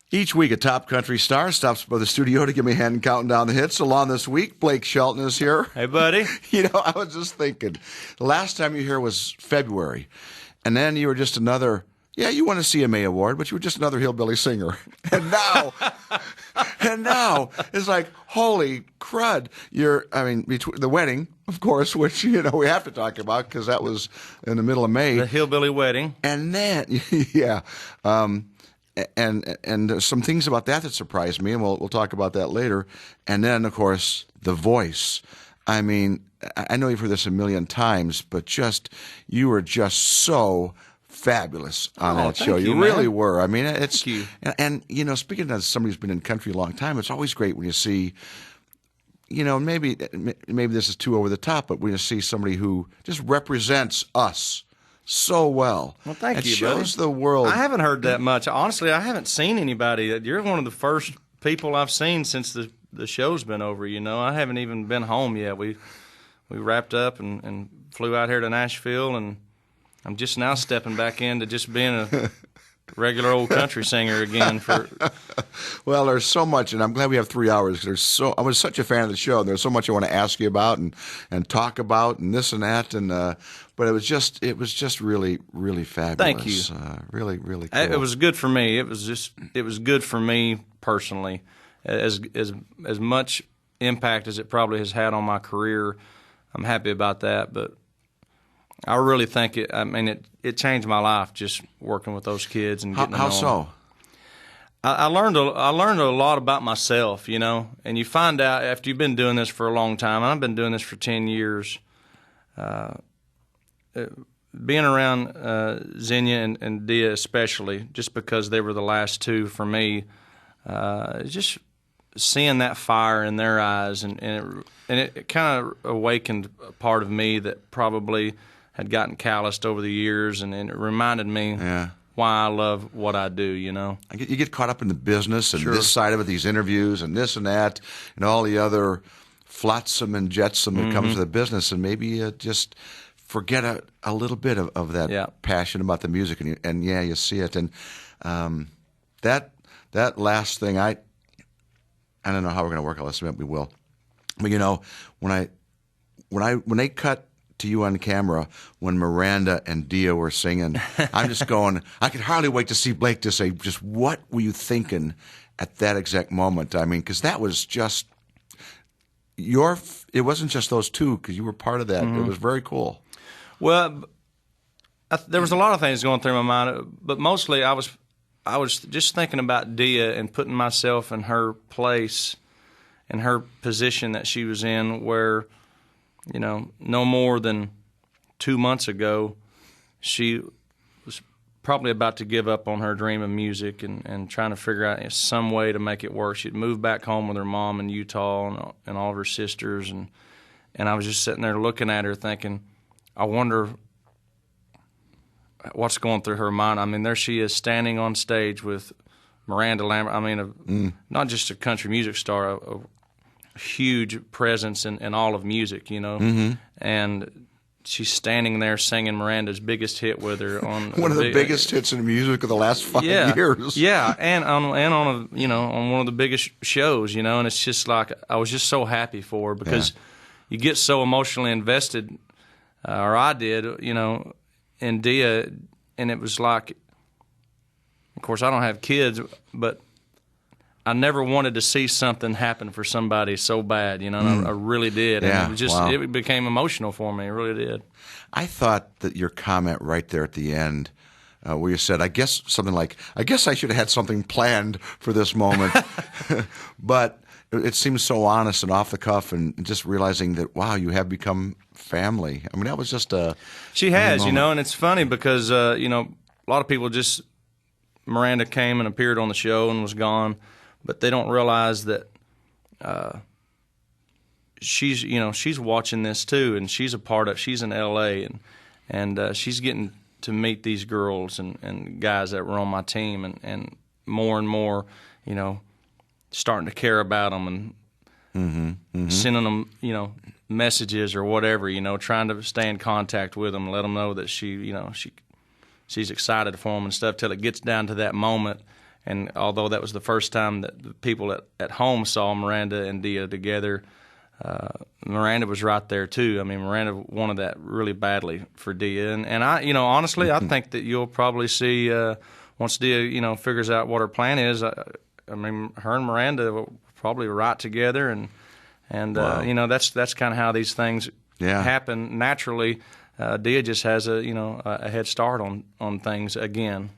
Each week, a top country star stops by the studio to give me a hand in counting down the hits. So on this week, Blake Shelton is here. Hey, buddy. I was just thinking, the last time you were here was February, and then you were just another, you won a CMA award, but you were just another hillbilly singer. And now it's like, holy crud, between the wedding, of course, which, we have to talk about because that was in the middle of May. The hillbilly wedding. And then, And some things about that surprised me, and we'll talk about that later. And then, of course, The Voice. I mean, I know you've heard this a million times, but you were just so fabulous on that show. You really were. I mean, it's thank you. And speaking as somebody who's been in country a long time, it's always great when you see. Maybe this is too over the top, but when you see somebody who just represents us so well. Well, thank you, buddy. It shows the world. I haven't heard that much. Honestly, I haven't seen anybody. You're one of the first people I've seen since the show's been over, I haven't even been home yet. We wrapped up and flew out here to Nashville, and I'm just now stepping back into just being a regular old country singer again. Well, there's so much, and I'm glad we have 3 hours. I was such a fan of the show, and there's so much I want to ask you about and talk about and this and that, and but it was just really, really fabulous. Thank you. Really, really cool. It was good for me. It was good for me personally. As much impact as it probably has had on my career, I'm happy about that. But I really think it changed my life just working with those kids and getting to know them. How so? I learned a lot about myself, and you find out after you've been doing this for a long time. And I've been doing this for 10 years. Being around Xenia and Dia especially, just because they were the last two for me, just seeing that fire in their eyes, and it kind of awakened a part of me that probably had gotten calloused over the years, and it reminded me why I love what I do, You get caught up in the business and this side of it, these interviews and this and that, and all the other flotsam and jetsam that comes with the business, and maybe you just forget a little bit of that passion about the music, and you see it. And that last thing, I don't know how we're going to work all this, but we will. But when they cut to you on camera when Miranda and Dia were singing, I'm just going, I could hardly wait to see Blake to say, just what were you thinking at that exact moment? I mean, because that was just it wasn't just those two, because you were part of that. It was very cool. Well, there was a lot of things going through my mind, but mostly I was just thinking about Dia and putting myself in her place, in her position that she was in, where, no more than 2 months ago, she was probably about to give up on her dream of music and trying to figure out some way to make it work. She'd moved back home with her mom in Utah and all of her sisters, and I was just sitting there looking at her thinking, I wonder what's going through her mind. I mean, there she is standing on stage with Miranda Lambert. I mean, not just a country music star, a huge presence in all of music, and she's standing there singing Miranda's biggest hit with her on one of the biggest hits in music of the last 5 years. Yeah, and on on one of the biggest shows, and it's just like I was just so happy for her because you get so emotionally invested, or I did, in Dia, and it was like, of course, I don't have kids, but I never wanted to see something happen for somebody so bad, and I really did. And it was it became emotional for me. It really did. I thought that your comment right there at the end, where you said, I guess I should have had something planned for this moment. But it seems so honest and off the cuff, and just realizing that, wow, you have become family. I mean, that was just She has, and it's funny because, a lot of people just, Miranda came and appeared on the show and was gone, but they don't realize that she's watching this too, and she's a part of. She's in L.A. and she's getting to meet these girls and guys that were on my team, and more, starting to care about them and sending them, messages or whatever, trying to stay in contact with them, let them know that she's excited for them and stuff, till it gets down to that moment. And although that was the first time that the people at home saw Miranda and Dia together, Miranda was right there too. I mean, Miranda wanted that really badly for Dia, and I, honestly, I think that you'll probably see once Dia, figures out what her plan is. I mean, her and Miranda will probably write together, and Wow. that's kind of how these things happen naturally. Dia just has a head start on things again.